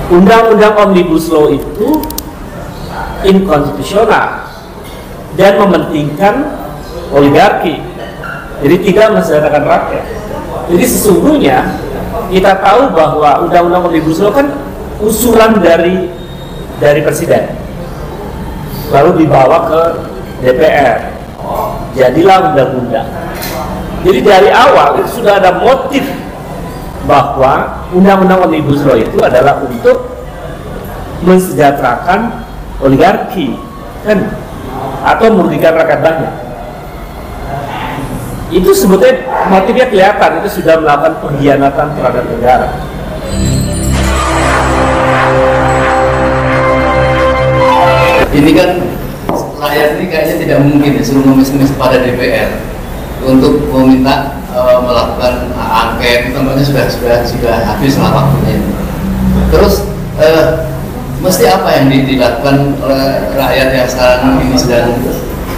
Undang-undang Omnibus Law itu inkonstitusional dan mementingkan oligarki, jadi tidak mensejahterakan rakyat. Jadi sesungguhnya kita tahu bahwa Undang-undang Omnibus Law kan usulan dari Presiden, lalu dibawa ke DPR, jadilah undang-undang. Jadi dari awal itu sudah ada motif bahwa Undang-undang Omnibus Law itu adalah untuk mensejahterakan oligarki, kan, atau merugikan rakyat banyak. Itu sebetulnya motifnya kelihatan, itu sudah melakukan pengkhianatan terhadap negara. Ini kan rakyat ini kayaknya tidak mungkin ya suruh ngemis-ngemis pada DPR untuk meminta melakukan angket, tampaknya sudah habis lah waktunya. Terus mesti apa yang dilakukan oleh rakyat yang sekarang ini sedang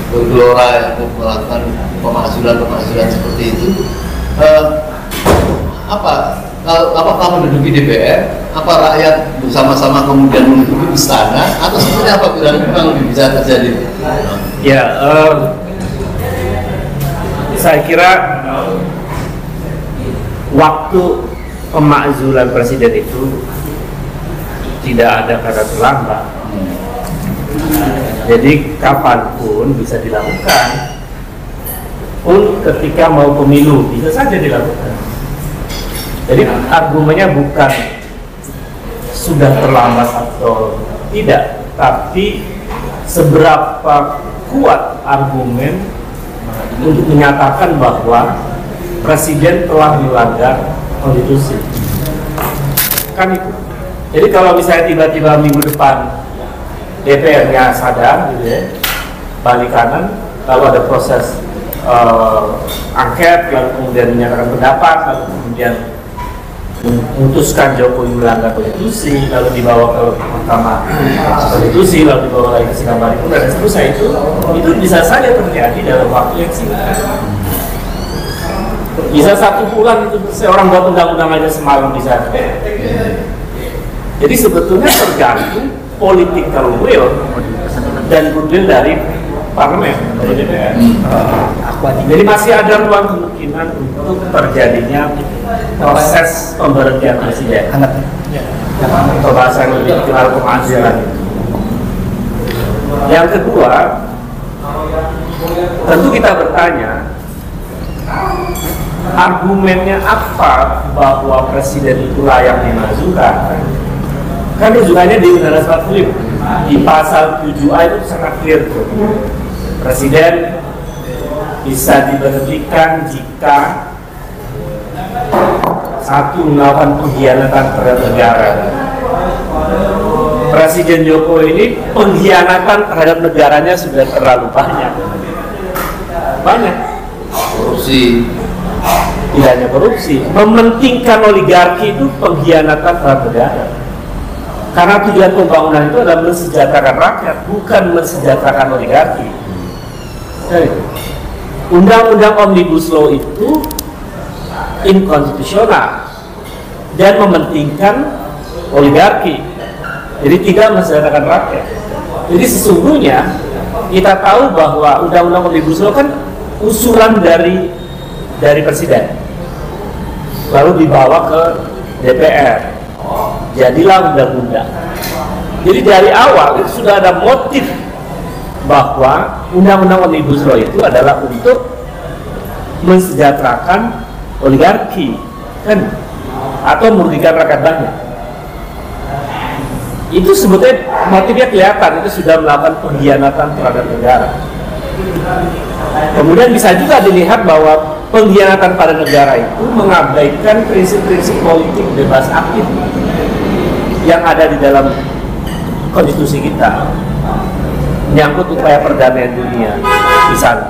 bergelora untuk melakukan pemakzulan seperti itu? Kalau menduduki DPR, apa rakyat bersama-sama kemudian menduduki istana, atau sebenarnya apa memang bisa terjadi? Ya, saya kira waktu pemakzulan presiden itu tidak ada kata terlambat. Jadi kapanpun bisa dilakukan, pun ketika mau pemilu bisa saja dilakukan. Jadi argumennya bukan sudah terlambat atau tidak, tapi seberapa kuat argumen untuk menyatakan bahwa presiden telah melanggar konstitusi. Kan itu. Jadi kalau misalnya tiba-tiba minggu depan DPR-nya sadar, gitu ya, balik kanan, lalu ada proses angket, lalu kemudian menyatakan pendapat, lalu kemudian memutuskan Jokowi melanggar konstitusi, lalu dibawa ke Mahkamah Konstitusi, lalu dibawa lagi ke sidang paripurna dan seterusnya, itu bisa saja terjadi dalam waktu yang singkat. Bisa 1 bulan itu seorang buat undang-undang aja semalam bisa. Jadi sebetulnya tergantung political will dan goodwill dari parlemen, dari DPR. Jadi masih ada ruang kemungkinan untuk terjadinya proses pemberhentian presiden. Atau bahasa yang lebih dikenal pemakzulan. Yang kedua, tentu kita bertanya, argumennya apa bahwa presiden itu layak dimajukan? Kan rujukannya di Undang-Undang 45 di pasal 7A itu sangat clear tuh. Presiden bisa diberhentikan jika satu melakukan pengkhianatan terhadap negara. Presiden Jokowi ini pengkhianatan terhadap negaranya sudah terlalu banyak. Korupsi. Tidak hanya korupsi, mementingkan oligarki itu pengkhianatan terhadap negara. Karena tujuan pembangunan itu adalah mensejahterakan rakyat, bukan mensejahterakan oligarki. Undang-undang Omnibus Law itu inkonstitusional dan mementingkan oligarki, jadi tidak mensejahterakan rakyat. Jadi sesungguhnya kita tahu bahwa Undang-undang Omnibus Law kan usulan dari Presiden, lalu dibawa ke DPR, jadilah undang-undang. Jadi dari awal itu sudah ada motif bahwa Undang-Undang Omnibus Law itu adalah untuk mensejahterakan oligarki, kan, atau merugikan rakyat banyak. Itu sebetulnya motifnya kelihatan, itu sudah melakukan pengkhianatan terhadap negara. Kemudian bisa juga dilihat bahwa pengkhianatan pada negara itu mengabaikan prinsip-prinsip politik bebas aktif yang ada di dalam konstitusi kita, menyangkut upaya perdamaian dunia. Misalnya,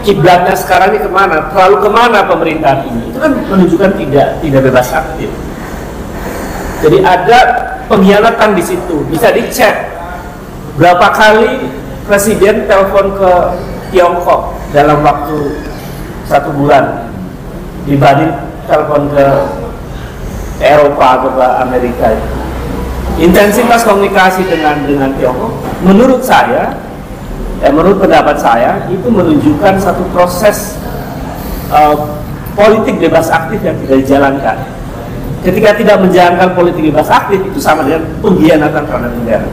kiblatnya sekarang ini kemana? Terlalu kemana pemerintahan ini? Itu kan menunjukkan tidak bebas aktif. Jadi ada pengkhianatan di situ. Bisa dicek berapa kali presiden telepon ke Tiongkok dalam waktu 1 bulan dibanding telepon ke Eropa atau ke Amerika itu. Intensitas komunikasi dengan Tiongkok, menurut saya, menurut pendapat saya, itu menunjukkan satu proses politik bebas aktif yang tidak dijalankan. Ketika tidak menjalankan politik bebas aktif, itu sama dengan pengkhianatan terhadap negara.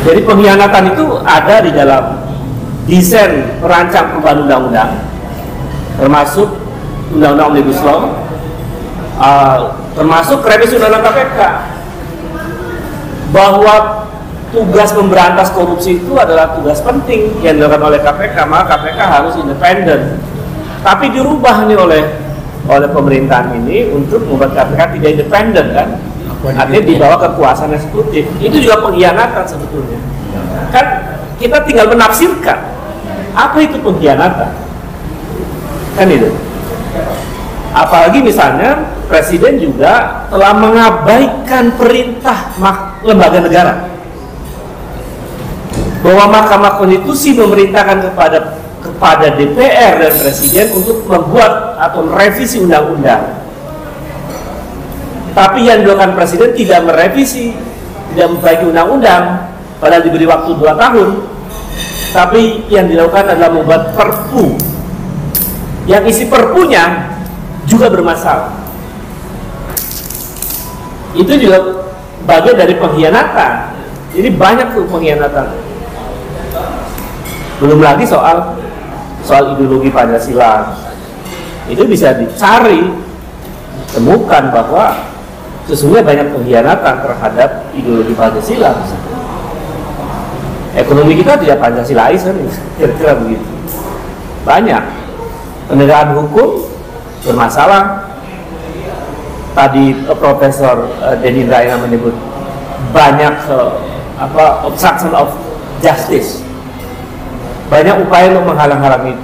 Jadi pengkhianatan itu ada di dalam desain perancang perubahan undang-undang, termasuk undang-undang Omnibus Law, termasuk revisi undang-undang KPK, bahwa tugas memberantas korupsi itu adalah tugas penting yang dilakukan oleh KPK, maka KPK harus independen. Tapi dirubah nih oleh pemerintahan ini untuk membuat KPK tidak independen, kan? Artinya di bawah kekuasaan eksekutif. Itu juga pengkhianatan sebetulnya. Kan kita tinggal menafsirkan apa itu pengkhianatan, kan itu. Apalagi misalnya Presiden juga telah mengabaikan perintah lembaga negara, bahwa Mahkamah Konstitusi memerintahkan kepada DPR dan Presiden untuk membuat atau merevisi undang-undang. Tapi yang dilakukan Presiden tidak merevisi, tidak memperbaiki undang-undang, padahal diberi waktu 2 tahun. Tapi yang dilakukan adalah membuat perpu, yang isi perpunya juga bermasalah. Itu juga bagian dari pengkhianatan. Jadi banyak tuh pengkhianatan. Belum lagi soal ideologi Pancasila. Itu bisa dicari, temukan bahwa sesungguhnya banyak pengkhianatan terhadap ideologi Pancasila. Ekonomi kita tidak Pancasilais, kan? Kira-kira begitu. Banyak penegakan hukum bermasalah. Tadi Profesor Denny Indrayana menyebut banyak obstruction of justice, banyak upaya untuk menghalang-halangi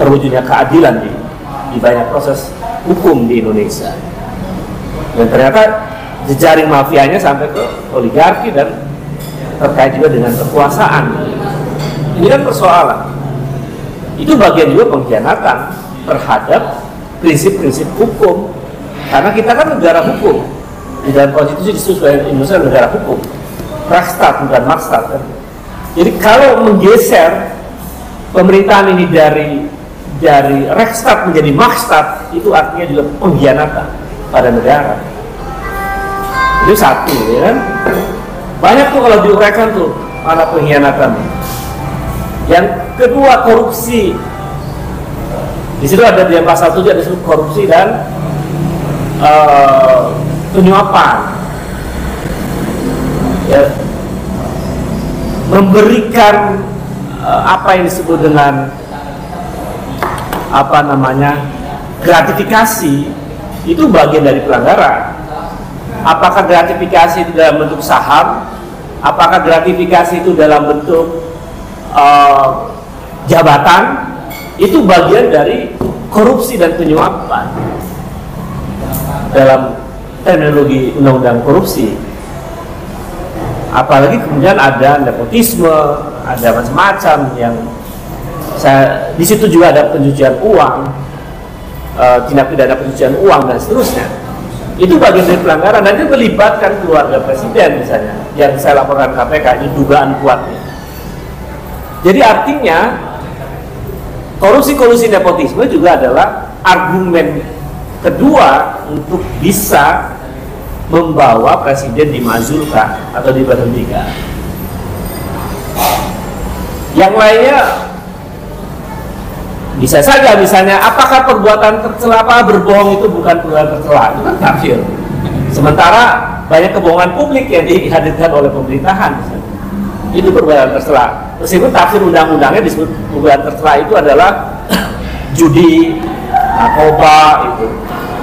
terwujudnya keadilan di banyak proses hukum di Indonesia. Dan ternyata jejaring mafianya sampai ke oligarki dan terkait juga dengan kekuasaan. Ini kan persoalan. Itu bagian juga pengkhianatan terhadap prinsip-prinsip hukum. Karena kita kan negara hukum. Di dalam konstitusi disebut sebagai Indonesia negara hukum. Rechtsstaat bukan Marktstaat, kan? Jadi kalau menggeser pemerintahan ini dari Rechtsstaat menjadi Marktstaat, itu artinya juga pengkhianatan pada negara. Itu satu, ya kan? Banyak tuh kalau diuraikan tuh mana pengkhianatan. Yang kedua, korupsi. Di situ ada di pasal 7 ada disebut korupsi dan penyuapan. Ya, memberikan apa yang disebut dengan gratifikasi, itu bagian dari pelanggaran. Apakah gratifikasi itu dalam bentuk saham, apakah gratifikasi itu dalam bentuk jabatan, itu bagian dari korupsi dan penyuapan dalam terminologi undang-undang korupsi. Apalagi kemudian ada nepotisme, ada macam-macam yang di situ juga ada pencucian uang, tindak pidana pencucian uang dan seterusnya. Itu bagian dari pelanggaran dan itu melibatkan keluarga presiden misalnya, yang saya laporkan KPK, ini dugaan kuatnya. Jadi artinya korupsi nepotisme juga adalah argumen kedua untuk bisa membawa presiden dimazulkan atau diberhentikan. Yang lainnya bisa saja misalnya, apakah perbuatan tercela, berbohong itu bukan perbuatan tercela, itu kan kafir. Sementara banyak kebohongan publik yang dihadirkan oleh pemerintahan misalnya, itu perbuatan tercela. Meskipun tafsir undang-undangnya disebut perbuatan tercela itu adalah judi, narkoba, itu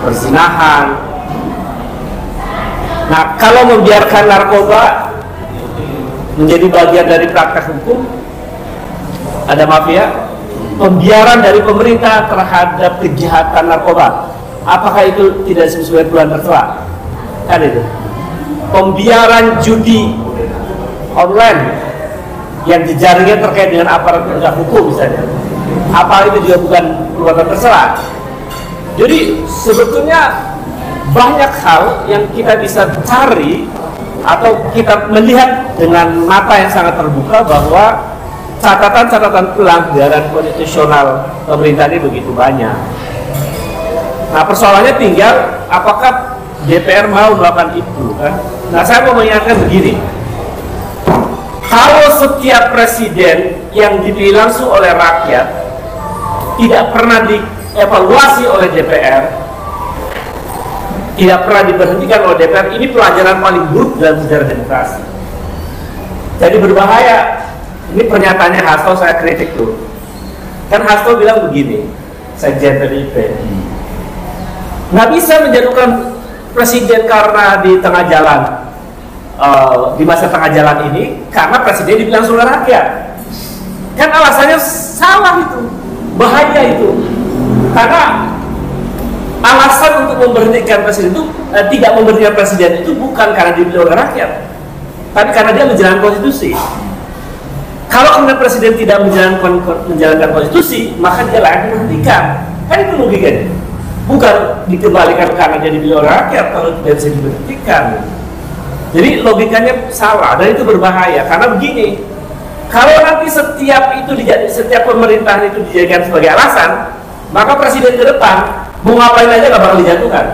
perzinahan. Nah, kalau membiarkan narkoba menjadi bagian dari praktek hukum, ada mafia, pembiaran dari pemerintah terhadap kejahatan narkoba, apakah itu tidak disebut sebagai perbuatan tercela? Kan itu. Pembiaran judi online yang jejaringnya terkait dengan aparat penegak hukum misalnya, apa itu juga bukan perbuatan tercela? Jadi sebetulnya banyak hal yang kita bisa cari atau kita melihat dengan mata yang sangat terbuka bahwa catatan-catatan pelanggaran konstitusional pemerintah ini begitu banyak. Nah, persoalannya tinggal apakah DPR mau melakukan itu kan? Nah, saya mau mengingatkan begini. Kalau setiap presiden yang dipilih langsung oleh rakyat tidak pernah dievaluasi oleh DPR, tidak pernah diberhentikan oleh DPR, ini pelajaran paling buruk dalam sejarah demokrasi. Jadi berbahaya. Ini pernyataannya Hasto, saya kritik tuh. Kan Hasto bilang begini, Sekjen PDIP, nggak bisa menjatuhkan presiden karena di tengah jalan, di masa tengah jalan ini, karena presiden dipilih langsung oleh rakyat. Kan alasannya salah itu, bahaya itu. Karena alasan untuk memberhentikan presiden itu, tidak memberhentikan presiden itu bukan karena dipilih oleh rakyat, tapi karena dia menjalankan konstitusi. Kalau kemudian presiden tidak menjalankan konstitusi, maka dia layak diberhentikan. Kan itu logikanya. Bukan dikembalikan karena dia dipilih oleh rakyat kalau tidak bisa diberhentikan. Jadi logikanya salah dan itu berbahaya. Karena begini, kalau nanti setiap pemerintahan itu dijadikan sebagai alasan, maka presiden ke depan mau ngapain aja nggak bakal dijatuhkan.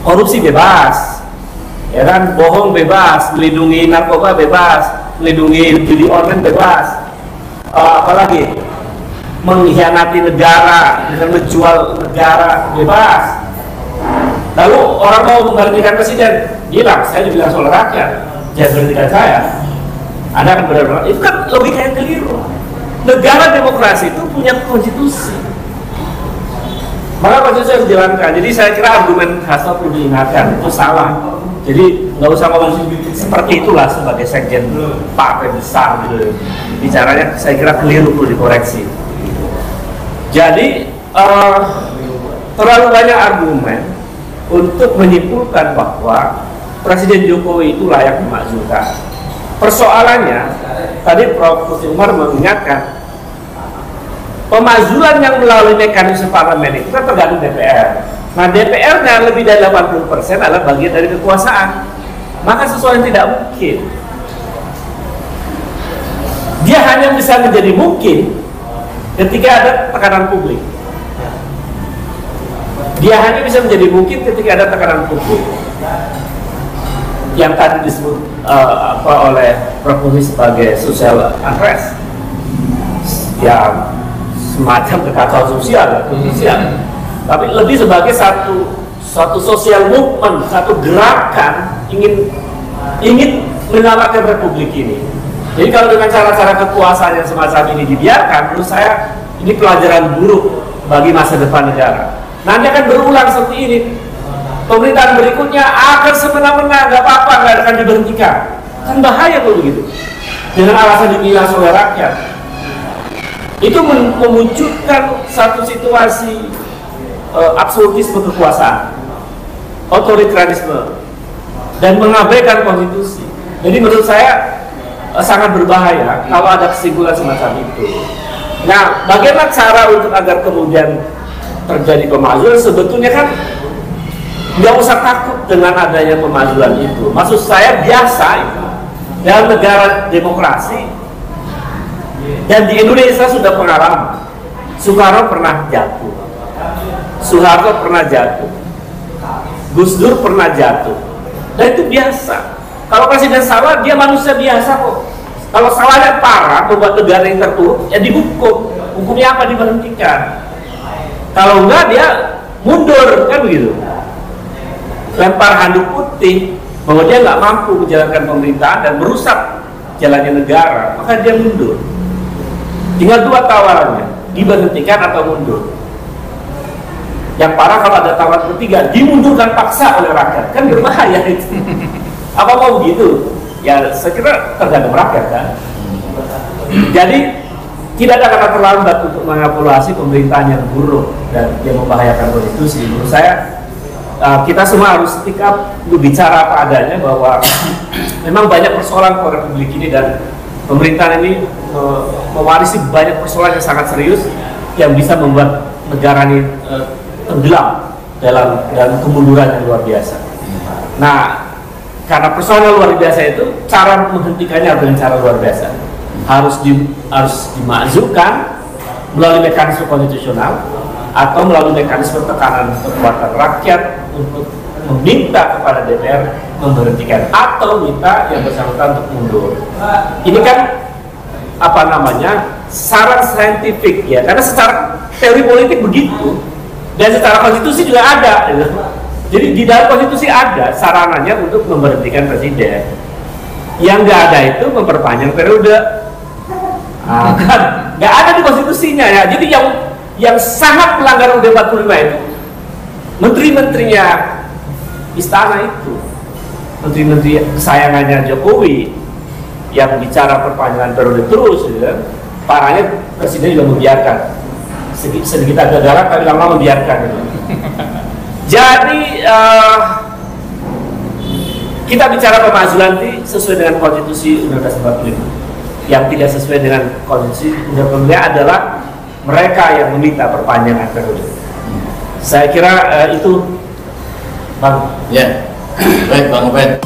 Korupsi bebas, ya kan, bohong bebas, melindungi narkoba bebas, melindungi judi online bebas, apalagi mengkhianati negara dengan menjual negara bebas. Lalu orang mau memberhentikan presiden, bilang saya dibilang oleh rakyat, jangan berhentikan saya. Anda akan benar-benar, itu kan logika yang keliru. Negara demokrasi itu punya konstitusi, maka konstitusi harus dijalankan. Jadi saya kira argumen Hasto perlu diingatkan, itu salah. Jadi nggak usah ngomong seperti itulah sebagai sekjen partai besar gitu. Bicaranya saya kira keliru, perlu dikoreksi. Jadi terlalu banyak argumen untuk menyimpulkan bahwa Presiden Jokowi itu layak dimakzulkan. Persoalannya tadi Prof. Kusti Umar mengingatkan, pemakzulan yang melalui mekanisme parlemen itu kan tergantung DPR. Nah, DPR-nya lebih dari 80% adalah bagian dari kekuasaan. Maka sesuatu yang tidak mungkin. Dia hanya bisa menjadi mungkin ketika ada tekanan publik. Dia hanya bisa menjadi mungkin ketika ada tekanan publik. Yang tadi disebut oleh Prof. Kusti sebagai social unrest. Ya, semacam kekacauan sosial. Tapi lebih sebagai satu social movement, satu gerakan ingin menyelamatkan republik ini. Jadi kalau dengan cara-cara kekuasaan yang semacam ini dibiarkan, menurut saya ini pelajaran buruk bagi masa depan negara. Nanti akan berulang seperti ini. Pemerintahan berikutnya akan semena-mena, nggak apa-apa, nggak akan diberhentikan. Kan bahaya kalau begitu. Dengan alasan dipilih oleh rakyat. Itu memunculkan satu situasi absolutisme kekuasaan, otoritarianisme, dan mengabaikan konstitusi. Jadi menurut saya sangat berbahaya kalau ada kesimpulan semacam itu. Nah, bagaimana cara untuk agar kemudian terjadi pemakzulan? Sebetulnya kan nggak usah takut dengan adanya pemakzulan itu. Maksud saya biasa itu dalam negara demokrasi, dan di Indonesia sudah pengalaman. Soekarno pernah jatuh, Soeharto pernah jatuh, Gus Dur pernah jatuh, dan itu biasa. Kalau presiden salah, dia manusia biasa kok. Kalau salahnya parah, membuat negara yang terpuruk, ya dihukum. Hukumnya apa? Diberhentikan. Kalau enggak, dia mundur, kan begitu. Lempar handuk putih bahwa dia nggak mampu menjalankan pemerintahan dan merusak jalannya negara, maka dia mundur. Tinggal dua tawarannya, diberhentikan atau mundur. Yang parah kalau ada tawaran ketiga, dimundurkan paksa oleh rakyat, kan berbahaya itu. Apa mau begitu? Ya saya kira tergantung rakyat kan. Jadi tidak ada kata terlambat untuk mengevaluasi pemerintahan yang buruk dan yang membahayakan konstitusi. Menurut saya kita semua harus speak up untuk bicara apa adanya bahwa memang banyak persoalan pada republik ini dan pemerintahan ini mewarisi banyak persoalan yang sangat serius yang bisa membuat negara ini tenggelam dalam kemunduran yang luar biasa. Nah, karena persoalan luar biasa itu, cara menghentikannya dengan cara luar biasa. Harus dimakzulkan melalui mekanisme konstitusional atau melalui mekanisme tekanan kekuatan rakyat untuk meminta kepada DPR memberhentikan atau minta yang bersangkutan untuk mundur. Ini kan saran saintifik ya, karena secara teori politik begitu dan secara konstitusi juga ada. Jadi di dalam konstitusi ada sarananya untuk memberhentikan presiden. Yang nggak ada itu memperpanjang periode. Kan nggak ada di konstitusinya ya. Jadi yang sangat melanggar UUD 45 itu menteri-menterinya istana itu, menteri-menteri kesayangannya Jokowi yang bicara perpanjangan periode terus, ya. Parahnya presiden juga membiarkan. Sedikit agak galak tapi lama membiarkan. Gitu. Jadi kita bicara pemakzulan sesuai dengan konstitusi Undang-Undang 45. Yang tidak sesuai dengan konstitusi Undang-Undang adalah mereka yang meminta perpanjangan periode. Saya kira itu, Bang. Ya, baik Bang Uben.